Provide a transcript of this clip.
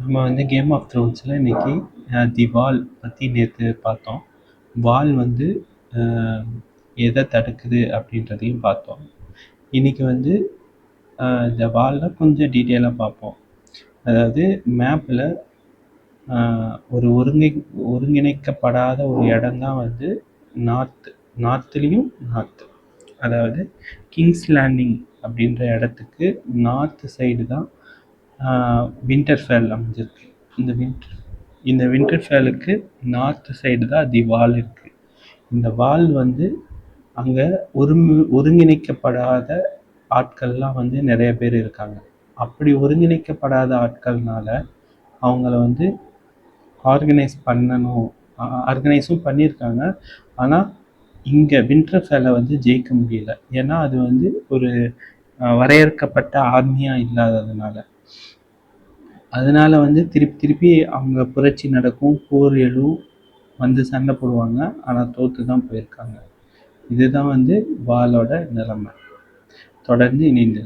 நம்ம வந்து game of த்ரோன்ஸில் இன்னைக்கு தி வால் பற்றி நேற்று பார்த்தோம். வால் வந்து எதை தடுக்குது அப்படின்றதையும் பார்த்தோம். இன்னைக்கு வந்து இந்த வாலில் கொஞ்சம் டீட்டெயிலாக பார்ப்போம். அதாவது மேப்பில் ஒரு ஒருங்கிணைக்கப்படாத ஒரு இடம் தான் வந்து நார்த்துலேயும் நார்த்து, அதாவது கிங்ஸ் லேண்டிங் அப்படின்ற இடத்துக்கு நார்த்து சைடு தான் விண்டர்ஃபெல் அமைஞ்சிருக்கு. இந்த விண்டர்ஃபெல்லுக்கு நார்த்து சைடு தான் தி வால் இருக்குது. இந்த வால் வந்து அங்கே ஒருங்கிணைக்கப்படாத ஆட்கள்லாம் வந்து நிறைய பேர் இருக்காங்க. அப்படி ஒருங்கிணைக்கப்படாத ஆட்கள்னால அவங்கள வந்து ஆர்கனைஸும் பண்ணியிருக்காங்க. ஆனால் இங்கே விண்டர்ஃபெல்லை வந்து ஜெயிக்க முடியல. ஏன்னா அது வந்து ஒரு வரையறுக்கப்பட்ட ஆர்மியாக இல்லாததுனால. அதனால வந்து திருப்பி அவங்க புரட்சி நடக்கும், போர் எழும், வந்து சண்டை போடுவாங்க. ஆனால் தோற்று தான் போயிருக்காங்க. இதுதான் வந்து வாலோட நிலைமை. தொடர்ந்து இணைந்து